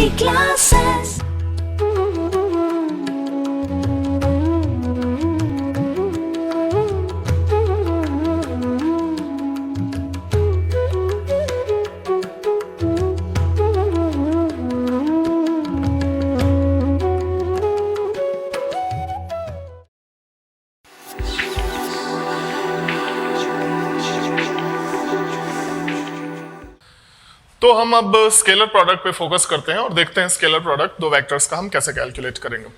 Easy classes. तो हम अब स्केलर प्रोडक्ट पे फोकस करते हैं और देखते हैं स्केलर प्रोडक्ट दो वेक्टर्स का हम कैसे कैलकुलेट करेंगे।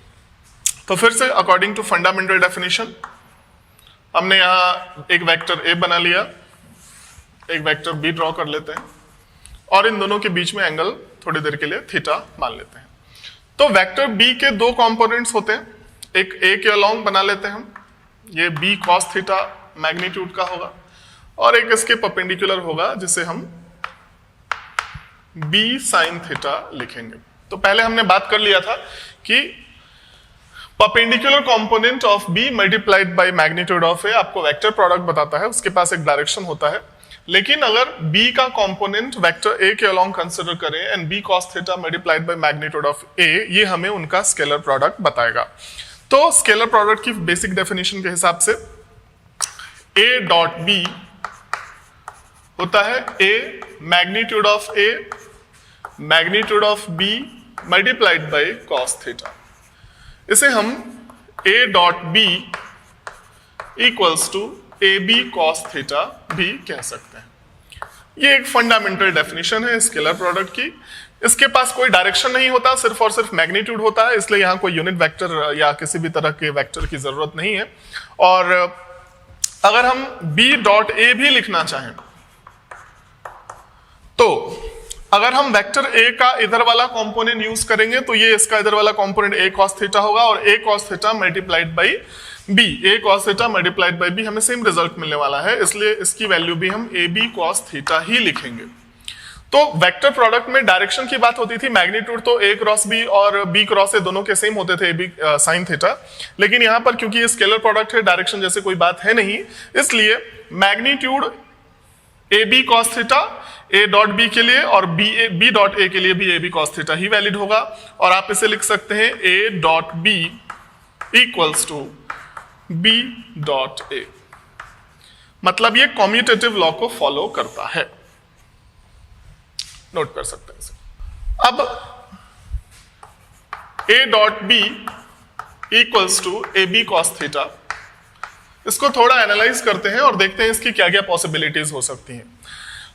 तो फिर से अकॉर्डिंग टू फंडामेंटल डेफिनेशन हमने यहाँ एक वेक्टर ए बना लिया, एक वेक्टर बी ड्रॉ कर लेते हैं और इन दोनों के बीच में एंगल थोड़ी देर के लिए थीटा मान लेते हैं। तो वेक्टर बी के दो कंपोनेंट्स होते हैं, एक ए के अलोंग बना लेते हैं हम, ये बी कॉस थीटा मैग्नीट्यूड का होगा और एक इसके परपेंडिकुलर होगा जिसे हम b sin थीटा लिखेंगे। तो पहले हमने बात कर लिया था कि perpendicular component of b multiplied by magnitude of a आपको वेक्टर प्रोडक्ट बताता है, उसके पास एक डायरेक्शन होता है। लेकिन अगर b का कंपोनेंट वेक्टर a के अलोंग कंसीडर करें and b cos theta multiplied by magnitude of a, ये हमें उनका स्केलर प्रोडक्ट बताएगा। तो स्केलर प्रोडक्ट की बेसिक डेफिनेशन के हिसाब से a डॉट b होता है a magnitude of a magnitude of b multiplied by cos theta. इसे हम a dot b equals to a B cos theta भी कह सकते हैं। ये एक फंडामेंटल डेफिनेशन है स्केलर प्रोडक्ट की। इसके पास कोई डायरेक्शन नहीं होता, सिर्फ और सिर्फ मैग्नीट्यूड होता है, इसलिए यहाँ कोई यूनिट वेक्टर या किसी भी तरह के वेक्टर की जरूरत नहीं है। और अगर हम b डॉट a भी लिखना चाहें तो अगर हम वेक्टर a का इधर वाला कंपोनेंट यूज करेंगे तो ये इसका इधर वाला कंपोनेंट a cos थीटा होगा और a cos theta multiplied by b, a cos theta multiplied by b हमें सेम रिजल्ट मिलने वाला है, इसलिए इसकी वैल्यू भी हम a b cos थीटा ही लिखेंगे। तो वेक्टर प्रोडक्ट में डायरेक्शन की बात होती थी, मैग्नीट्यूड तो a क्रॉस b और b क्रॉस a दोनों के सेम होते थे, a b sin थीटा। लेकिन यहाँ पर क्योंकि ये स्केलर प्रोडक्ट है, डायरेक्शन जैसे कोई बात है नहीं, इसलिए magnitude a B cos theta a dot b के लिए और b डॉट a के लिए भी a b cos थीटा ही वैलिड होगा। और आप इसे लिख सकते हैं a dot b equals to b dot a। मतलब ये कॉम्यूटेटिव लॉ को फॉलो करता है, नोट कर सकते हैं इसे। अब a dot b equals to a B cos theta, इसको थोड़ा एनालाइज करते हैं और देखते हैं इसकी क्या क्या पॉसिबिलिटीज हो सकती हैं।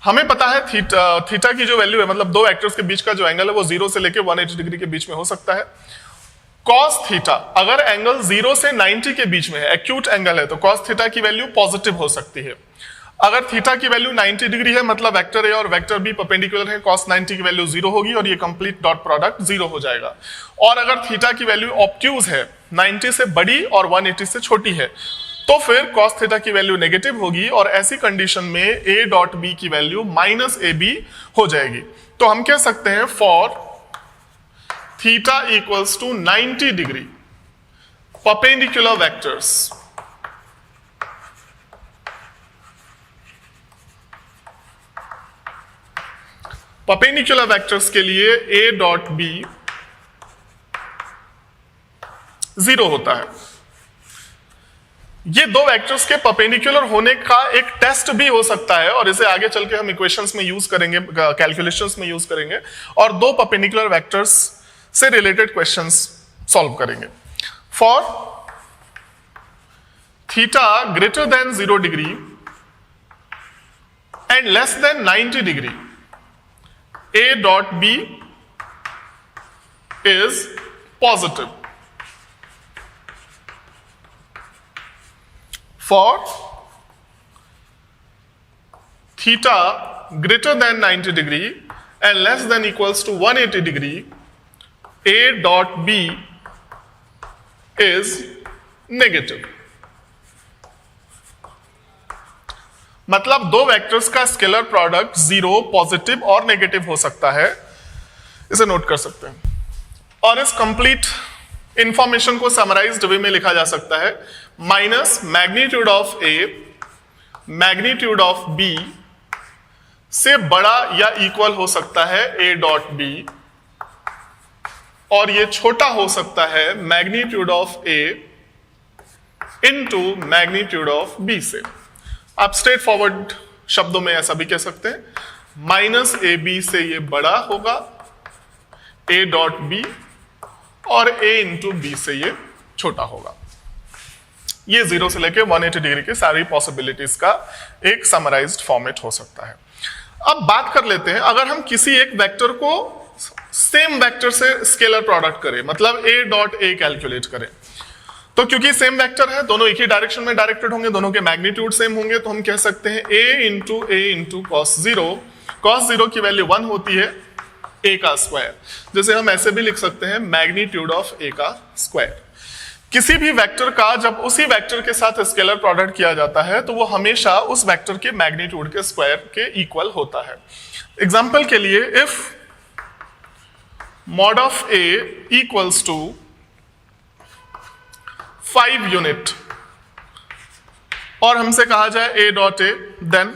हमें पता है थीटा की जो वैल्यू है, मतलब दो वेक्टर्स के बीच का जो एंगल है वो 0 से लेके 180 डिग्री के बीच में हो सकता है। cos थीटा अगर एंगल 0 से 90 के बीच में है, एक्यूट एंगल है, तो cos थीटा की वैल्यू पॉजिटिव हो सकती है। अगर थीटा की वैल्यू 90 डिग्री है, मतलब वेक्टर ए और वेक्टर बी परपेंडिकुलर है, cos 90 की वैल्यू 0 होगी और ये कंप्लीट डॉट प्रोडक्ट 0 हो जाएगा। और अगर थीटा की वैल्यू ऑब्ट्यूज है, 90 से बड़ी और 180 से छोटी है, तो फिर cos थीटा की वैल्यू नेगेटिव होगी और ऐसी कंडीशन में a डॉट b की वैल्यू माइनस ए बी हो जाएगी। तो हम कह सकते हैं for theta equals to 90 degree perpendicular vectors के लिए a डॉट b 0 होता है। ये दो वेक्टर्स के परपेंडिकुलर होने का एक टेस्ट भी हो सकता है और इसे आगे चल के हम इक्वेशंस में यूज करेंगे, कैलकुलेशंस में यूज करेंगे और दो परपेंडिकुलर वेक्टर्स से रिलेटेड क्वेश्चंस सॉल्व करेंगे। For theta greater than 0 degree and less than 90 degree, a dot b is positive. For theta greater than 90 degree and less than equals to 180 degree, a dot b is negative। मतलब दो vectors का scalar product 0, positive और negative हो सकता है, इसे note कर सकते हैं। और इस कंप्लीट इंफॉर्मेशन को समराइज्ड वे में लिखा जा सकता है minus magnitude of a magnitude of b से बड़ा या इक्वल हो सकता है ए डॉट बी और ये छोटा हो सकता है magnitude of a into magnitude of b से। आप स्ट्रेट फॉरवर्ड शब्दों में ऐसा भी कह सकते हैं, माइनस ए बी से ये बड़ा होगा ए डॉट बी, और ए इंटू बी से ये छोटा होगा। ये 0 से लेके 180 डिग्री के सारी पॉसिबिलिटीज का एक समराइज्ड फॉर्मेट हो सकता है। अब बात कर लेते हैं, अगर हम किसी एक वेक्टर को सेम वेक्टर से स्केलर प्रोडक्ट करें, मतलब a डॉट ए कैलकुलेट करें, तो क्योंकि सेम वेक्टर है, दोनों एक ही डायरेक्शन में डायरेक्टेड होंगे, दोनों के मैग्नीट्यूड सेम होंगे, तो हम कह सकते हैं a इंटू कॉस जीरो की वैल्यू 1 होती है a का स्क्वायर, जैसे हम ऐसे भी लिख सकते हैं मैग्नीट्यूड ऑफ a का स्क्वायर। किसी भी वेक्टर का जब उसी वेक्टर के साथ स्केलर प्रोडक्ट किया जाता है तो वो हमेशा उस वेक्टर के मैग्नीट्यूड के स्क्वायर के इक्वल होता है। एग्जांपल के लिए, इफ mod of a equals to 5 unit और हमसे कहा जाए a dot a, then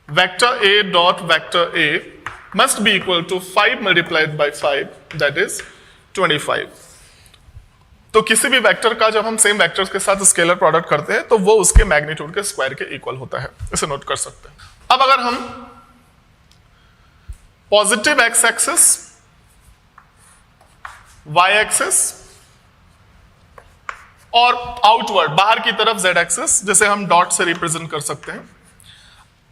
vector a dot vector a must be equal to 5 multiplied by 5, that is 25। तो किसी भी वेक्टर का जब हम सेम वेक्टर्स के साथ स्केलर प्रोडक्ट करते हैं तो वो उसके मैग्नीट्यूड के स्क्वायर के इक्वल होता है, इसे नोट कर सकते हैं। अब अगर हम positive x axis, y axis और आउटवर्ड बाहर की तरफ जेड एक्सिस, जिसे हम डॉट से रिप्रेजेंट कर सकते हैं,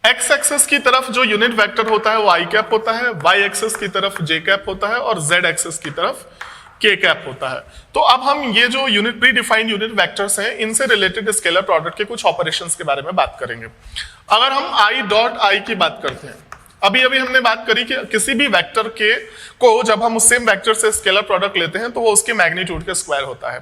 एक्स एक्सिस की तरफ जो यूनिट वेक्टर होता है वो आई कैप होता है, वाई एक्सिस की तरफ जे कैप होता है और जेड एक्सिस की तरफ के कैप होता है। तो अब हम ये जो unit pre defined unit vectors हैं, इनसे रिलेटेड स्केलर प्रोडक्ट के कुछ ऑपरेशंस के बारे में बात करेंगे। अगर हम आई डॉट आई की बात करते हैं, अभी हमने बात करी कि किसी भी वेक्टर के को जब हम उस सेम वेक्टर से स्केलर प्रोडक्ट लेते हैं तो वो उसके मैग्नीट्यूड के स्क्वायर होता है।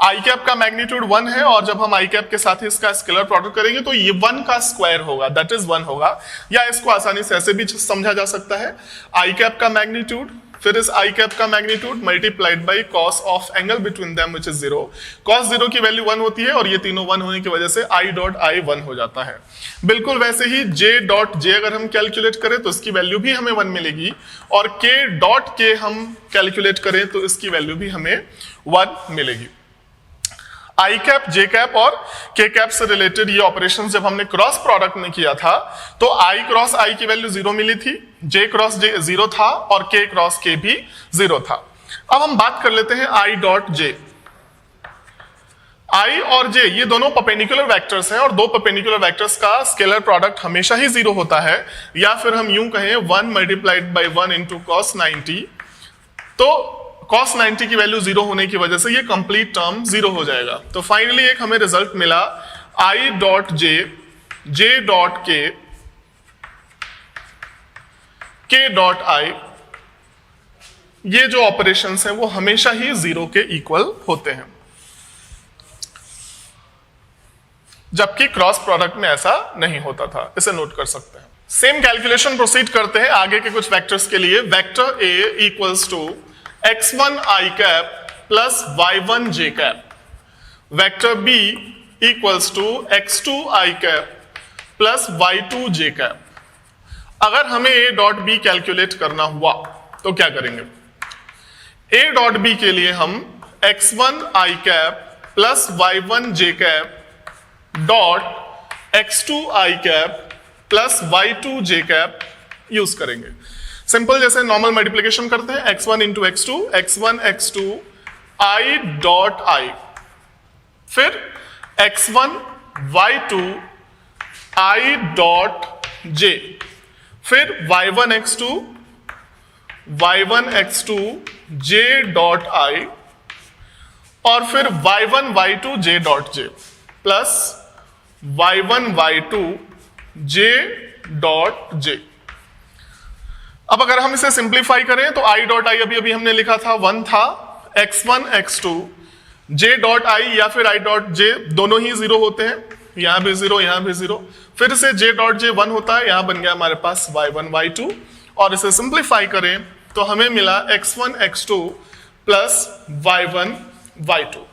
आई कैप का मैग्नीट्यूड 1 है और जब हम आई कैप के साथ ही इसका स्केलर प्रोडक्ट करेंगे तो ये 1 का स्क्वायर होगा, दैट इज 1 होगा। या इसको आसानी से ऐसे भी समझा जा सकता है, आई कैप का मैग्नीट्यूड फिर इस आई कैप का magnitude multiplied by cos of angle between them which is 0। Cos 0 की वैल्यू 1 होती है और ये तीनों 1 होने की वजह से आई डॉट आई 1 हो जाता है। बिल्कुल वैसे ही जे डॉट जे अगर हम कैलकुलेट करें तो इसकी वैल्यू भी हमें 1 मिलेगी, और के डॉट के हम कैलकुलेट करें तो इसकी वैल्यू भी हमें 1 मिलेगी। आई कैप, जे कैप और के कैप से रिलेटेड ये ऑपरेशन जब हमने क्रॉस प्रोडक्ट में किया था तो आई क्रॉस आई की वैल्यू 0 मिली थी, जे क्रॉस जे 0 था और के क्रॉस के भी 0 था। अब हम बात कर लेते हैं आई डॉट जे। आई और जे ये दोनों परपेंडिकुलर वेक्टर्स हैं और दो परपेंडिकुलर वेक्टर्स का स्केलर प्रोडक्ट हमेशा ही 0 होता है, या फिर हम यूं कहें 1 मल्टीप्लाइड बाई 1 इंटू कॉस 90। तो cos 90 की वैल्यू 0 होने की वजह से ये कंप्लीट टर्म 0 हो जाएगा। तो फाइनली एक हमें रिजल्ट मिला i dot J, J dot के डॉट आई। ये जो ऑपरेशंस हैं वो हमेशा ही 0 के इक्वल होते हैं, जबकि क्रॉस प्रोडक्ट में ऐसा नहीं होता था, इसे नोट कर सकते हैं। सेम कैलकुलेशन प्रोसीड करते हैं आगे के कुछ वेक्टर्स के लिए। Vector a equals to x1 i cap plus y1 j cap, vector b equals to x2 i cap plus y2 j cap. अगर हमें a डॉट b कैलकुलेट करना हुआ तो क्या करेंगे? a डॉट b के लिए हम x1 i cap plus y1 j cap dot x2 i cap plus y2 j cap use करेंगे। सिंपल जैसे नॉर्मल मल्टीप्लिकेशन करते हैं, x1 into x2, x1 x2 i dot i, फिर x1 y2 i dot j, फिर y1 x2 y1 x2 j dot i, और फिर y1 y2 j dot j plus y1 y2 j dot j। अब अगर हम इसे simplify करें तो i डॉट i अभी हमने लिखा था 1 था, x1 x2 j dot i या फिर i डॉट j दोनों ही 0 होते हैं, यहां भी 0 यहां भी 0, फिर से j डॉट j 1 होता है, यहां बन गया हमारे पास y1 y2, और इसे सिंप्लीफाई करें तो हमें मिला x1 x2 plus y1 y2।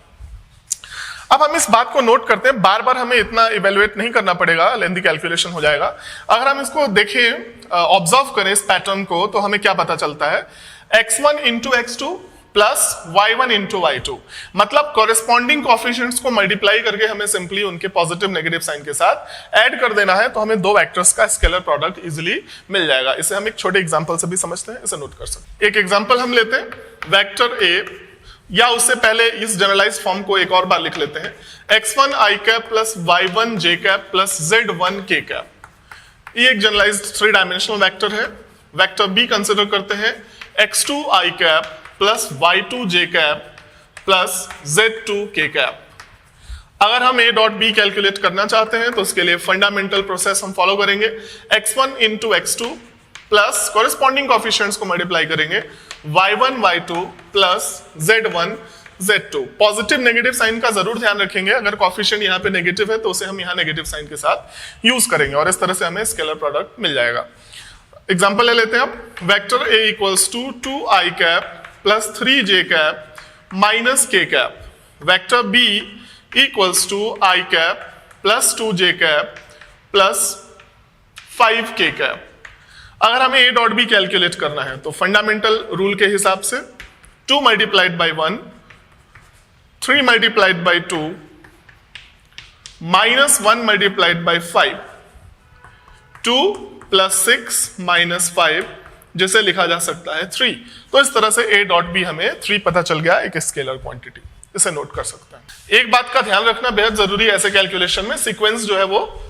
अब हम इस बात को नोट करते हैं, बार बार हमें इतना इवेलुएट नहीं करना पड़ेगा, लेंथी कैलकुलेशन हो जाएगा। अगर हम इसको देखें, ऑब्जर्व करें इस पैटर्न को, तो हमें क्या पता चलता है, x1 into x2 plus y1 into y2, मतलब कॉरेस्पॉन्डिंग कोएफिशिएंट्स को मल्टीप्लाई करके हमें सिंपली उनके पॉजिटिव नेगेटिव साइन के साथ ऐड कर देना है, तो हमें दो वेक्टर्स का स्केलर प्रोडक्ट इजीली मिल जाएगा। इसे हम एक छोटे एग्जांपल से भी समझते हैं, इसे नोट कर सकते हैं। एक एग्जांपल हम लेते हैं, वेक्टर a, या उससे पहले इस जनरलाइज फॉर्म को एक और बार लिख लेते हैं, x1 i cap plus y1 j cap plus z1 k cap. ये एक जनरलाइज्ड 3 डायमेंशनल वेक्टर है। वेक्टर b कंसिडर करते हैं, x2 i cap plus y2 j cap plus z2 k cap. अगर हम a डॉट b कैलकुलेट करना चाहते हैं तो उसके लिए फंडामेंटल प्रोसेस हम फॉलो करेंगे, x1 into x2 plus corresponding coefficients को मल्टीप्लाई करेंगे, y1 y2 plus z1 z2। Positive negative sign का जरूर ध्यान रखेंगे, अगर कोएफिशिएंट यहाँ पे नेगेटिव है तो उसे हम यहाँ नेगेटिव साइन के साथ यूज करेंगे और इस तरह से हमें स्केलर प्रोडक्ट मिल जाएगा। एग्जांपल ले लेते हैं अब, vector a equals to 2i cap plus 3j cap minus k cap, vector b equals to i cap plus 2j cap plus 5k cap. अगर हमें a डॉट b कैलकुलेट करना है तो फंडामेंटल रूल के हिसाब से 2 multiplied by 1, 3 multiplied by 2, minus 1 multiplied by 5, 2 plus 6 minus 5, जिसे लिखा जा सकता है 3। तो इस तरह से a डॉट b हमें 3 पता चल गया, एक स्केलर क्वांटिटी, इसे नोट कर सकते हैं। एक बात का ध्यान रखना बेहद जरूरी है ऐसे कैलकुलेशन में, सीक्वेंस जो है वो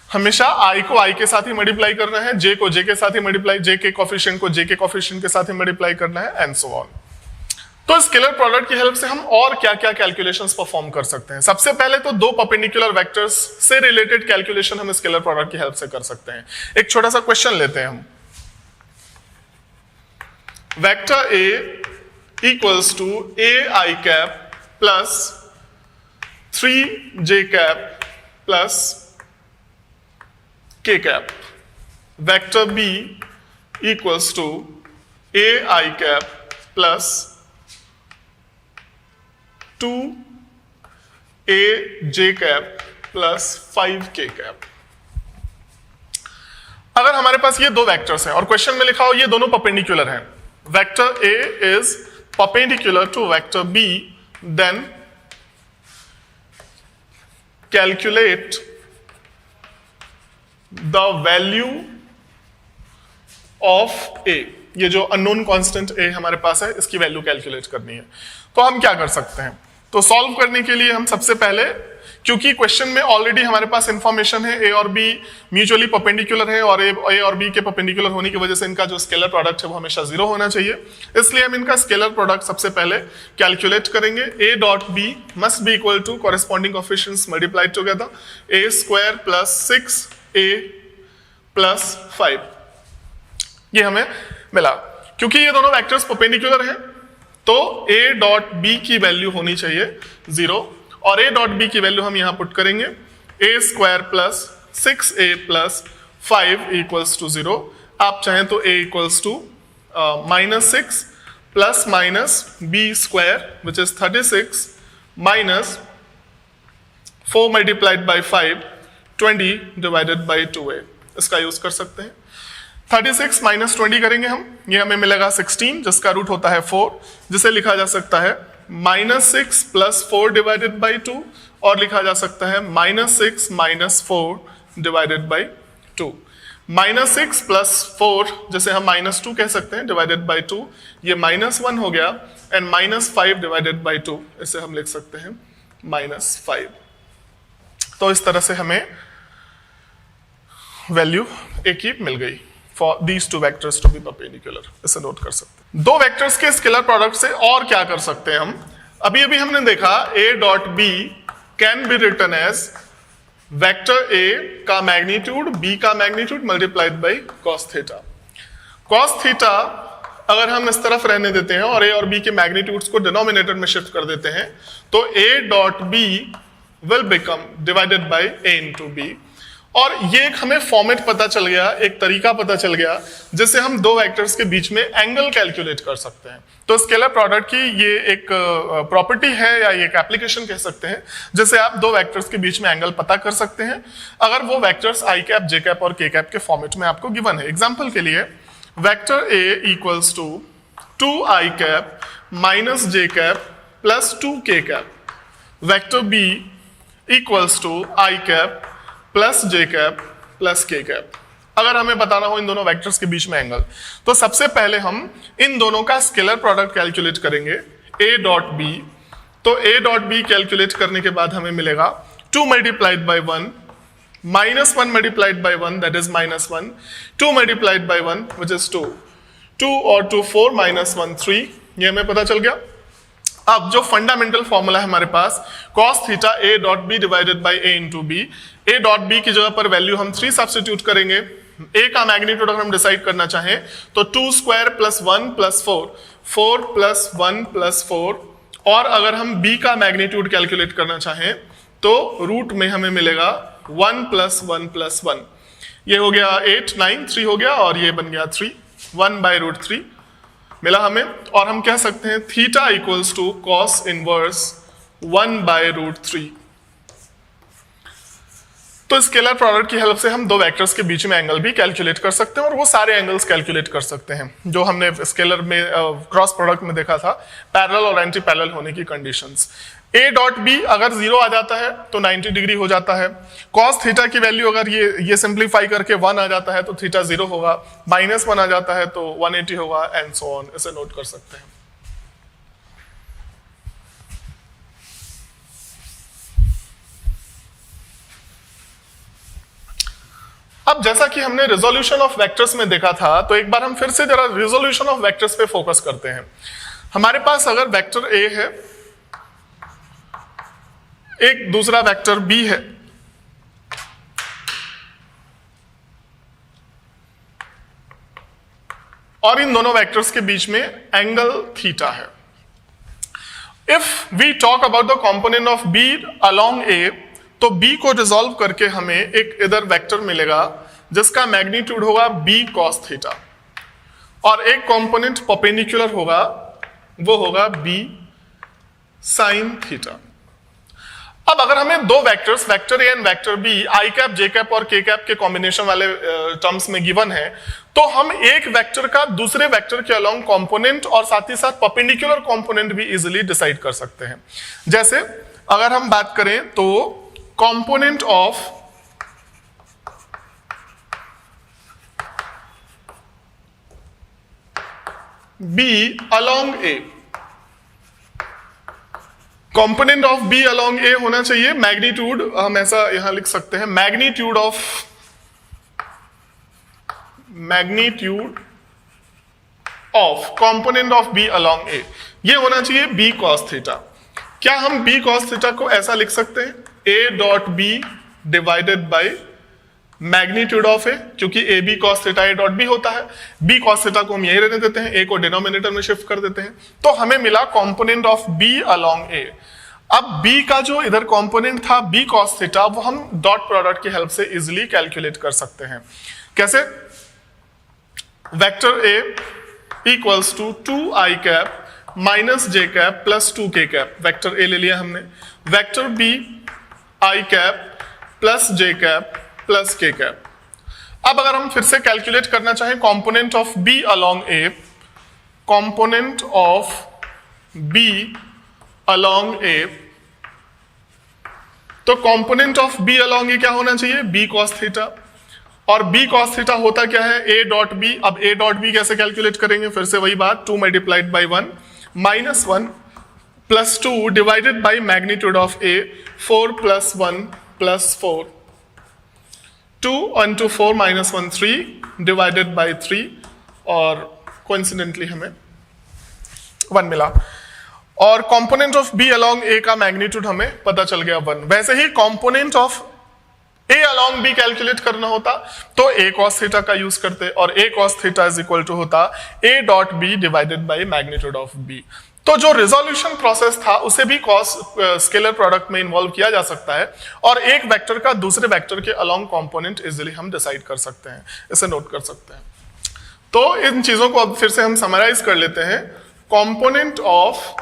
हमेशा i को i के साथ ही मल्टीप्लाई करना है, j को j के साथ ही मल्टीप्लाई, j के कोएफिशिएंट को j के कोएफिशिएंट के साथ ही मल्टीप्लाई करना है, एंड सो ऑन। तो स्केलर प्रोडक्ट की हेल्प से हम और क्या क्या कैलकुलेशंस परफॉर्म कर सकते हैं। सबसे पहले तो दो परपेंडिकुलर वेक्टर्स से रिलेटेड कैलकुलेशन हम स्केलर प्रोडक्ट की हेल्प से कर सकते हैं। एक छोटा सा क्वेश्चन लेते हैं हम, vector a equals to ai cap plus 3j cap plus k cap, vector b equals to ai cap plus 2aj cap plus 5k cap. अगर हमारे पास ये दो वेक्टर्स हैं और क्वेश्चन में लिखा हो ये दोनों परपेंडिकुलर हैं, vector A is perpendicular to vector B, then calculate the value of A। ये जो अननोन कांस्टेंट A हमारे पास है, इसकी वैल्यू कैलकुलेट करनी है। तो हम क्या कर सकते हैं, तो सॉल्व करने के लिए हम सबसे पहले, क्योंकि क्वेश्चन में ऑलरेडी हमारे पास इंफॉर्मेशन है a और b म्यूचुअली परपेंडिकुलर है और a और b के परपेंडिकुलर होने की वजह से इनका जो स्केलर प्रोडक्ट है वो हमेशा 0 होना चाहिए, इसलिए हम इनका स्केलर प्रोडक्ट सबसे पहले कैलकुलेट करेंगे। a dot b must be equal to corresponding coefficients multiplied together, a square plus 6a plus 5, ये हमें मिला। क्योंकि ये दोनों वेक्टर्स परपेंडिकुलर हैं तो a डॉट b की वैल्यू होनी चाहिए 0 और a डॉट b की वैल्यू हम यहां पुट करेंगे, a square plus 6a plus 5 equals to 0। आप चाहें तो a इक्वल्स टू minus 6 plus minus b square which is 36 minus 4 multiplied by 5, 20 divided by 2a, इसका यूज कर सकते हैं। 36 माइनस 20 करेंगे हम, ये हमें मिलेगा 16 जिसका रूट होता है 4, जिसे लिखा जा सकता है माइनस 6 प्लस 4 डिवाइडेड बाई 2 और लिखा जा सकता है minus 6 minus 4 divided by 2। Minus 6 plus 4 जैसे हम माइनस 2 कह सकते हैं डिवाइडेड बाई 2, ये माइनस 1 हो गया, एंड माइनस 5 डिवाइडेड बाई 2 इसे हम लिख सकते हैं माइनस 5। तो इस तरह से हमें वैल्यू a की मिल गई for these two vectors to be perpendicular, इसे नोट कर सकते हैं। दो वेक्टर्स के स्केलर प्रोडक्ट से और क्या कर सकते हैं हम, अभी अभी हमने देखा a dot b can be written as vector a का मैग्नीट्यूड b का magnitude multiplied by cos theta. cos theta अगर हम इस तरफ रहने देते हैं और a और b के मैग्नीट्यूड्स को डिनोमिनेटर में शिफ्ट कर देते हैं तो a dot b will become divided by a into b, और ये एक हमें फॉर्मेट पता चल गया, एक तरीका पता चल गया जिससे हम दो वेक्टर्स के बीच में एंगल कैलकुलेट कर सकते हैं। तो स्केलर प्रोडक्ट की ये एक प्रॉपर्टी है या एक एप्लीकेशन कह सकते हैं जिससे आप दो वेक्टर्स के बीच में एंगल पता कर सकते हैं अगर वो वेक्टर्स आई कैप, जे कैप और के कैप के फॉर्मेट में आपको गिवन है। एग्जाम्पल के लिए vector a equals to 2i cap minus J cap plus 2k cap, vector b equals to i cap plus J cap plus k cap. अगर हमें बताना हो इन दोनों वेक्टर्स के बीच में एंगल, तो सबसे पहले हम इन दोनों का स्केलर प्रोडक्ट कैलकुलेट करेंगे a डॉट बी। तो a डॉट बी कैलकुलेट करने के बाद हमें मिलेगा 2 multiplied by 1 minus 1 multiplied by 1 that is minus 1, 2 multiplied by 1 which is 2, 2 और 2 4 माइनस 1 3, ये हमें पता चल गया। अब जो फंडामेंटल फॉर्मूला है हमारे पास cos theta a dot B divided by a into B, a dot B की जगह पर वैल्यू हम 3 सब्स्टिट्यूट करेंगे। a का मैग्नीट्यूड अगर हम डिसाइड करना चाहें तो 2 square plus 1 plus 4, 4 plus 1 plus 4, और अगर हम b का मैग्नीट्यूड कैलकुलेट करना चाहें तो रूट में हमें मिलेगा 1 प्लस 1 प्लस 1, ये हो गया 8 9 3 हो गया और ये बन गया 3, 1 बाई रूट 3 मिला हमें। और हम कह सकते हैं theta equals to cos inverse 1 by root 3। तो स्केलर प्रोडक्ट की हेल्प से हम दो वेक्टर्स के बीच में एंगल भी कैलकुलेट कर सकते हैं और वो सारे एंगल्स कैलकुलेट कर सकते हैं जो हमने स्केलर में क्रॉस प्रोडक्ट में देखा था, पैरेलल और एंटी पैरेलल होने की कंडीशंस। a डॉट बी अगर 0 आ जाता है तो 90 डिग्री हो जाता है। cos थीटा की वैल्यू अगर ये सिंप्लीफाई करके 1 आ जाता है तो थीटा 0 होगा, माइनस 1 आ जाता है तो 180 होगा एंड सो ऑन, इसे नोट कर सकते हैं। अब जैसा कि हमने रिजोल्यूशन ऑफ वेक्टर्स में देखा था, तो एक बार हम फिर से जरा रिजोल्यूशन ऑफ वेक्टर्स पे फोकस करते हैं। हमारे पास अगर वेक्टर a है, एक दूसरा वेक्टर b है, और इन दोनों वेक्टर्स के बीच में एंगल थीटा है। If we talk about the component of b along a, तो b को डिसॉल्व करके हमें एक इधर वेक्टर मिलेगा जिसका मैग्नीट्यूड होगा b cos थीटा, और एक कंपोनेंट परपेंडिकुलर होगा, वो होगा b sin थीटा। अब अगर हमें दो vectors, vector A and vector B, I cap, J cap और के कैप के कॉम्बिनेशन वाले टर्म्स में गिवन है, तो हम एक वेक्टर का दूसरे वेक्टर के अलोंग कंपोनेंट और साथ ही साथ परपेंडिकुलर कंपोनेंट भी इजीली डिसाइड कर सकते हैं। जैसे अगर हम बात करें तो component of B along A, component of B along A होना चाहिए मैग्नीट्यूड, हम ऐसा यहां लिख सकते हैं, magnitude of component of B along A, ये होना चाहिए b cos थीटा। क्या हम b cos थीटा को ऐसा लिख सकते हैं, a dot B divided by magnitude of A, क्योंकि A B cos theta a dot B होता है, b cos थीटा को हम यही रहने देते हैं, a को डिनोमिनेटर में शिफ्ट कर देते हैं, तो हमें मिला component of b along a। अब b का जो इधर कंपोनेंट था b cos थीटा, वो हम डॉट प्रोडक्ट की हेल्प से इजीली कैलकुलेट कर सकते हैं। कैसे? Vector a equals to 2i cap minus J cap plus 2k cap, vector a ले लिया हमने। Vector b i cap plus J cap plus k cap. अब अगर हम फिर से कैलकुलेट करना चाहें component of b along a, component of b along a, तो component of b along a क्या होना चाहिए, b cos थीटा, और b cos थीटा होता क्या है, a डॉट b। अब a डॉट b कैसे कैलकुलेट करेंगे, फिर से वही बात, 2 multiplied by 1 minus 1 plus 2 divided by magnitude of a, 4 plus 1 plus 4, 2 into 4 minus 1 3 divided by 3, और कोइंसिडेंटली हमें 1 मिला। और component of b along a का मैग्नीट्यूड हमें पता चल गया 1। वैसे ही component of A along B calculate करना होता तो ए कॉस थीटा का यूज करते, और A cos theta is equal to होता A dot B divided by magnitude of B. तो जो रिजोल्यूशन प्रोसेस था उसे भी कॉस स्केलर प्रोडक्ट में इन्वॉल्व किया जा सकता है, और एक वेक्टर का दूसरे वेक्टर के अलॉन्ग कंपोनेंट इजीली हम डिसाइड कर सकते हैं, इसे नोट कर सकते हैं। तो इन चीजों को अब फिर से हम समराइज कर लेते हैं। Component of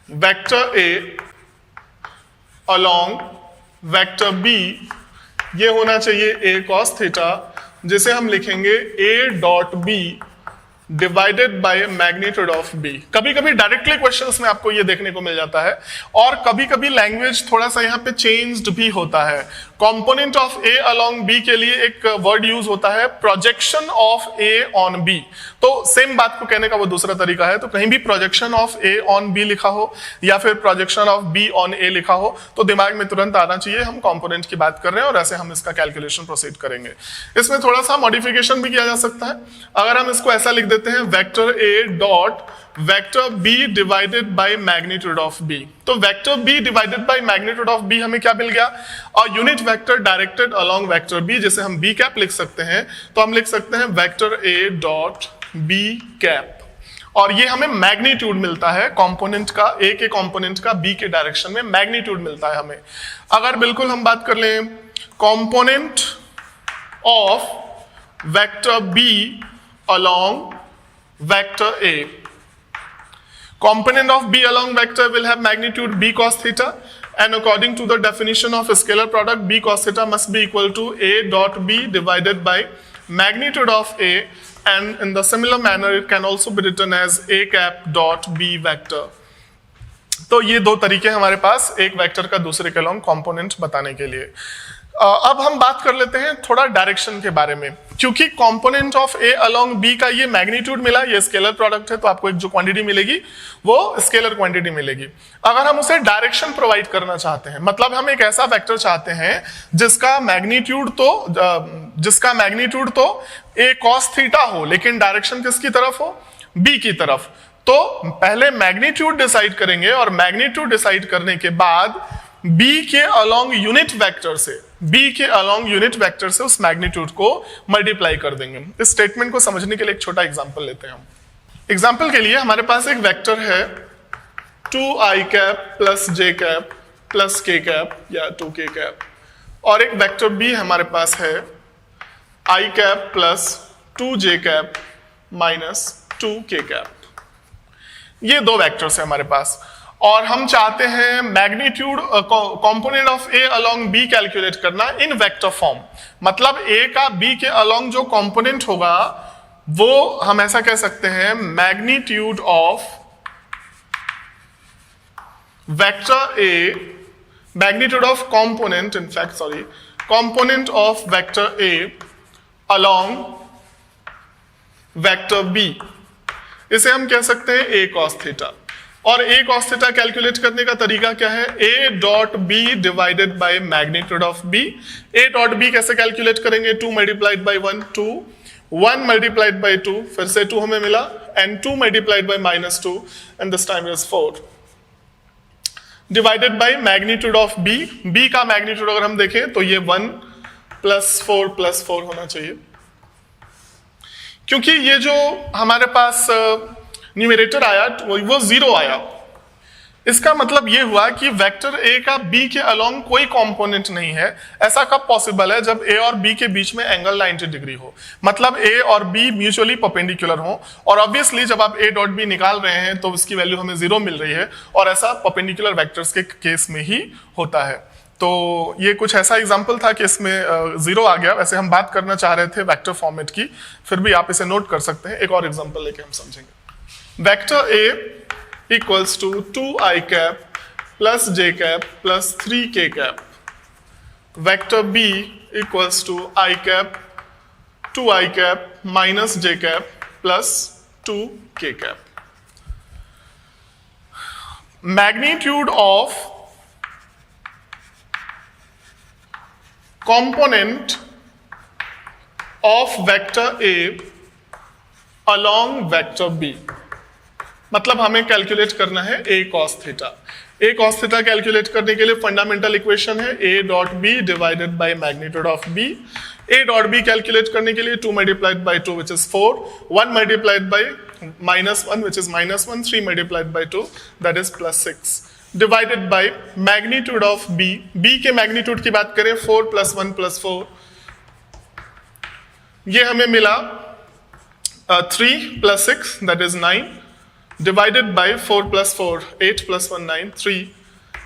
vector A along vector B, ये होना चाहिए ए कॉस थीटा, जिसे हम लिखेंगे A dot B divided by magnitude of B. कभी कभी डायरेक्टली क्वेश्चंस में आपको ये देखने को मिल जाता है, और कभी कभी लैंग्वेज थोड़ा सा यहाँ पे चेंज्ड भी होता है। Component of A along B के लिए एक वर्ड यूज होता है projection of A on B. तो सेम बात को कहने का वो दूसरा तरीका है। तो कहीं भी projection of A on B लिखा हो या फिर projection of B on A लिखा हो तो दिमाग में तुरंत आना चाहिए हम कंपोनेंट की बात कर रहे हैं, और ऐसे हम इसका कैलकुलेशन प्रोसीड करेंगे। इसमें थोड़ा सा मॉडिफिकेशन भी किया जा सकता है। अगर हम इसको ऐसा लिख देते हैं vector A dot vector B divided by magnitude of B, तो vector B divided by magnitude of B हमें क्या मिल गया? और unit vector directed along vector B, जैसे हम बी कैप लिख सकते हैं, तो हम लिख सकते हैं vector A dot B cap, और ये हमें मैग्नीट्यूड मिलता है कंपोनेंट का, ए के कंपोनेंट का बी के डायरेक्शन में मैग्नीट्यूड मिलता है हमें। अगर बिल्कुल हम बात कर लें component of vector B along vector A, component of B along vector will have magnitude B cos theta, and according to the definition of scalar product, B cos theta must be equal to A dot B divided by magnitude of A, and in the similar manner it can also be written as A cap dot B vector. तो ये दो तरीके हमारे पास एक vector का दूसरे के along component बताने के लिए। अब हम बात कर लेते हैं थोड़ा डायरेक्शन के बारे में, क्योंकि component of A along B का ये मैग्नीट्यूड मिला, ये स्केलर प्रोडक्ट है, तो आपको एक जो क्वांटिटी मिलेगी वो स्केलर क्वांटिटी मिलेगी। अगर हम उसे डायरेक्शन प्रोवाइड करना चाहते हैं, मतलब हम एक ऐसा वेक्टर चाहते हैं जिसका मैग्नीट्यूड तो ए कॉस थीटा हो, लेकिन डायरेक्शन किसकी तरफ हो? बी की तरफ। तो पहले मैग्नीट्यूड डिसाइड करेंगे, और मैग्नीट्यूड डिसाइड करने के बाद बी के अलोंग यूनिट वेक्टर से उस मैग्नीट्यूड को मल्टीप्लाई कर देंगे। इस स्टेटमेंट को समझने के लिए एक छोटा एग्जांपल लेते हैं हम। एग्जांपल के लिए हमारे पास एक वेक्टर है 2i cap plus j cap plus k cap या 2k कैप, और एक वेक्टर बी हमारे पास है i cap plus 2j cap minus 2k cap. ये दो वेक्टर्स है हमारे पास, और हम चाहते हैं magnitude component of A along B calculate करना इन वेक्टर फॉर्म। मतलब ए का बी के अलोंग जो कंपोनेंट होगा वो हम ऐसा कह सकते हैं magnitude of vector A, magnitude of component component of vector A along vector B, इसे हम कह सकते हैं ए कॉस थीटा। और ए कॉस थीटा कैलकुलेट करने का तरीका क्या है? A dot B divided by magnitude of B. A dot B कैसे कैलकुलेट करेंगे? 2 मल्टीप्लाइड बाय 1 2, 1 मल्टीप्लाइड बाय 2, फिर से 2 हमें मिला, and 2 multiplied by minus 2, and this time is 4 divided by magnitude of B. B का मैग्नीट्यूड अगर हम देखें तो ये 1 प्लस 4 होना चाहिए, क्योंकि ये जो हमारे पास न्यूमरेटर आया वो 0 आया। इसका मतलब ये हुआ कि वेक्टर ए का बी के अलोंग कोई कंपोनेंट नहीं है। ऐसा कब पॉसिबल है? जब ए और बी के बीच में एंगल 90 डिग्री हो, मतलब ए और बी म्यूचुअली परपेंडिकुलर हो, और ऑब्वियसली जब आप ए डॉट बी निकाल रहे हैं तो उसकी वैल्यू हमें 0 मिल रही है, और ऐसा परपेंडिकुलर वेक्टर्स के केस में ही होता है। तो ये कुछ ऐसा एग्जाम्पल था कि इसमें 0 आ गया। वैसे हम बात करना चाह रहे थे वेक्टर फॉर्मेट की, फिर भी आप इसे नोट कर सकते हैं। एक और एग्जाम्पल लेके हम समझेंगे। Vector A equals to 2i cap plus j cap plus 3k cap. Vector B equals to i cap 2i cap minus j cap plus 2k cap. Magnitude of component of vector A along vector B, मतलब हमें calculate करना है a cos theta. a cos theta calculate करने के लिए fundamental equation है a dot b divided by magnitude of b। a dot b calculate करने के लिए 2 multiplied bye 2 which is 4, 1 multiplied by -1 which is -1, 3 multiplied by 2 that is +6 divided by magnitude of b। b के magnitude की बात करें 4 + 1 + 4, ये हमें मिला 3 + 6 दैट इज 9 डिवाइडेड बाय 4 + 4 8 + 1 9 3,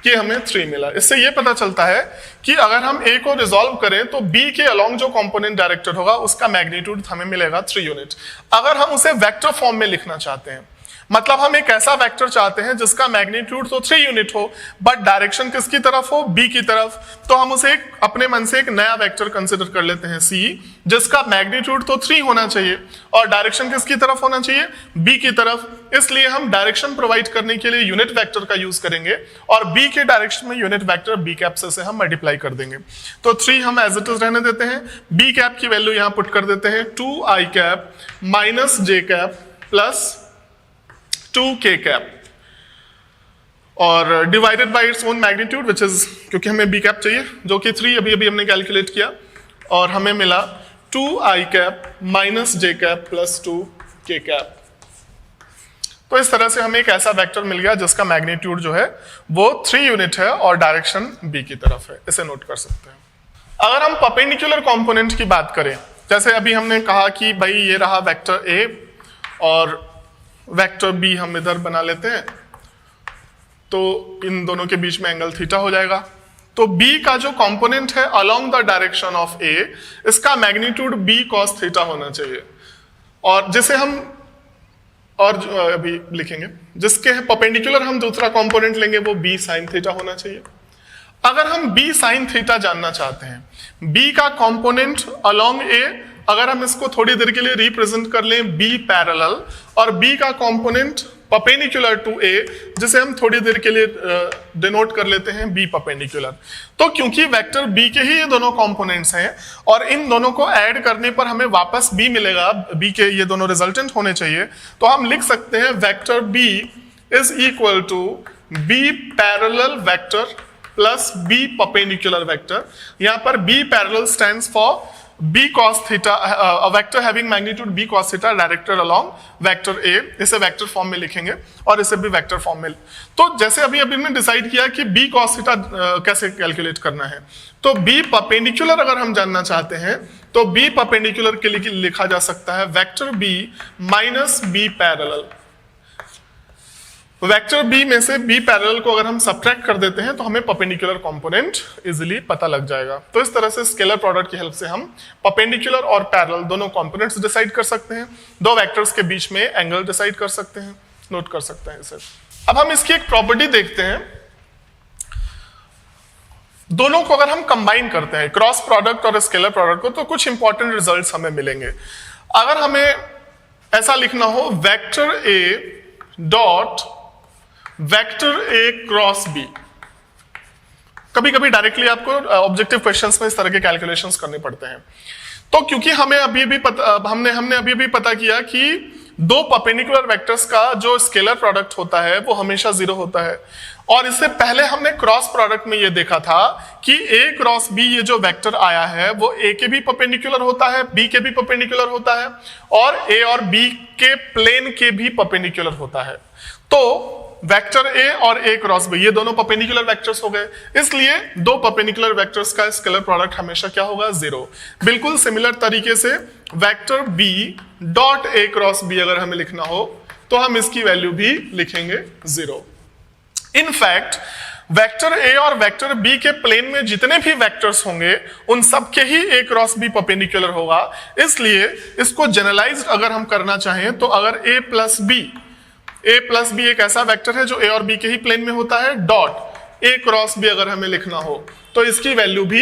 ये हमें 3 मिला। इससे ये पता चलता है कि अगर हम a को रिजॉल्व करें तो b के अलोंग जो कंपोनेंट डायरेक्टेड होगा उसका मैग्नीट्यूड हमें मिलेगा 3 यूनिट। अगर हम उसे वेक्टर फॉर्म में लिखना चाहते हैं, मतलब हम एक ऐसा वेक्टर चाहते हैं जिसका मैग्नीट्यूड तो 3 यूनिट हो बट डायरेक्शन किसकी तरफ हो, b की तरफ, तो हम उसे अपने मन से एक नया वेक्टर कंसिडर कर लेते हैं c, जिसका मैग्नीट्यूड तो 3 होना चाहिए और डायरेक्शन किसकी तरफ होना चाहिए, b की तरफ। इसलिए हम डायरेक्शन प्रोवाइड करने के लिए यूनिट वेक्टर का यूज करेंगे और b के डायरेक्शन में यूनिट वेक्टर b कैप से हम मल्टीप्लाई कर देंगे। तो 3 हम एज इट इज रहने देते हैं, b कैप की वैल्यू यहां पुट कर देते हैं 2i cap minus j cap plus 2k cap और divided by its own magnitude which is, क्योंकि हमें b कैप चाहिए जो कि 3 अभी हमने कैलकुलेट किया, और हमें मिला 2i cap minus j cap plus 2k cap. तो इस तरह से हमें एक ऐसा वेक्टर मिल गया जिसका मैग्नीट्यूड जो है वो 3 यूनिट है और डायरेक्शन b की तरफ है। इसे नोट कर सकते हैं। अगर हम परपेंडिकुलर कंपोनेंट की बात करें, जैसे अभी हमने कहा कि भाई ये रहा वेक्टर a और वेक्टर b हम इधर बना लेते हैं, तो इन दोनों के बीच में एंगल थीटा हो जाएगा। तो b का जो कंपोनेंट है along the direction of a, इसका मैग्नीट्यूड b cos थीटा होना चाहिए, और जिसे हम और अभी लिखेंगे जिसके परपेंडिकुलर हम दूसरा कंपोनेंट लेंगे वो b sin थीटा होना चाहिए। अगर हम b sin थीटा जानना चाहते हैं, b का कंपोनेंट अलोंग a, अगर हम इसको थोड़ी देर के लिए रिप्रेजेंट कर लें b पैरेलल और b का कंपोनेंट परपेंडिकुलर टू a, जिसे हम थोड़ी देर के लिए डिनोट कर लेते हैं b परपेंडिकुलर। तो क्योंकि वेक्टर b के ही ये दोनों कंपोनेंट्स हैं और इन दोनों को ऐड करने पर हमें वापस b मिलेगा, b के ये दोनों रिजल्टेंट होने चाहिए, तो हम लिख सकते हैं vector b is equal to b parallel vector plus b perpendicular vector. यहां पर b parallel stands for b cos theta, a vector having magnitude b cos theta directed along vector a। इसे वेक्टर फॉर्म में लिखेंगे और इसे भी vector form में। तो जैसे अभी हमने डिसाइड किया कि b cos थीटा कैसे कैलकुलेट करना है, तो b परपेंडिकुलर अगर हम जानना चाहते हैं तो b परपेंडिकुलर के लिए लिखा जा सकता है vector b minus b parallel. Vector b में से b पैरेलल को अगर हम सब्ट्रैक्ट कर देते हैं तो हमें परपेंडिकुलर कंपोनेंट इजीली पता लग जाएगा। तो इस तरह से स्केलर प्रोडक्ट की हेल्प से हम परपेंडिकुलर और पैरेलल दोनों कंपोनेंट्स डिसाइड कर सकते हैं, दो वेक्टर्स के बीच में एंगल डिसाइड कर सकते हैं, नोट कर सकते हैं इसे। अब हम इसकी एक प्रॉपर्टी देखते हैं, दोनों को अगर हम कंबाइन करते हैं क्रॉस प्रोडक्ट और स्केलर प्रोडक्ट को, तो कुछ इंपॉर्टेंट रिजल्ट्स हमें मिलेंगे। अगर हमें ऐसा लिखना हो vector a dot vector a cross b, कभी कभी डायरेक्टली आपको ऑब्जेक्टिव क्वेश्चंस में इस तरह के कैलकुलेशंस करने पड़ते हैं। तो क्योंकि हमें अभी भी हमने अभी भी पता किया कि दो परपेंडिकुलर वेक्टर्स का जो स्केलर प्रोडक्ट होता है वो हमेशा 0 होता है, और इससे पहले हमने क्रॉस प्रोडक्ट में ये देखा था कि a क्रॉस b ये जो वेक्टर आया है वो a के भी परपेंडिकुलर होता है, b के भी परपेंडिकुलर होता है और a और b के प्लेन के भी परपेंडिकुलर होता है। तो वेक्टर a और a क्रॉस b ये दोनों परपेंडिकुलर वेक्टर्स हो गए, इसलिए दो परपेंडिकुलर वेक्टर्स का स्केलर प्रोडक्ट हमेशा क्या होगा, 0। बिल्कुल सिमिलर तरीके से vector b dot a cross b अगर हमें लिखना हो तो हम इसकी वैल्यू भी लिखेंगे 0। इनफैक्ट वेक्टर a और वेक्टर b के प्लेन में जितने भी वेक्टर्स होंगे उन सब के ही a क्रॉस b परपेंडिकुलर होगा, इसलिए इसको जनरलाइज अगर हम करना चाहें तो अगर a प्लस b एक ऐसा वेक्टर है जो a और b के ही प्लेन में होता है, डॉट a क्रॉस b अगर हमें लिखना हो तो इसकी वैल्यू भी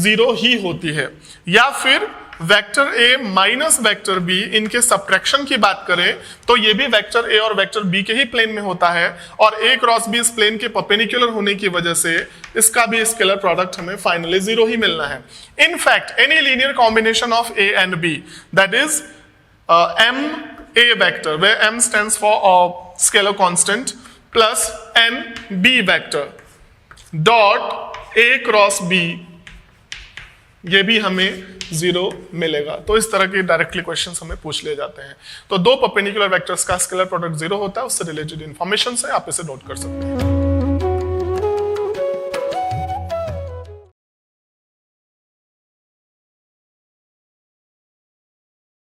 0 ही होती है। या फिर vector a minus vector b इनके सब्ट्रैक्शन की बात करें तो ये भी वेक्टर a और वेक्टर b के ही प्लेन में होता है, और a क्रॉस b इस प्लेन के परपेंडिकुलर होने की वजह से इसका भी स्केलर प्रोडक्ट हमें फाइनली 0 ही मिलना है। In fact any linear combination of a and b, that is m a vector where m stands for scalar constant plus N B vector dot A cross B, ये भी हमें 0 मिलेगा। तो इस तरह के डायरेक्टली क्वेश्चंस हमें पूछ लिए जाते हैं। तो दो परपेंडिकुलर वेक्टर्स का स्केलर प्रोडक्ट 0 होता है, उससे रिलेटेड इंफॉर्मेशन है, आप इसे नोट कर सकते हैं।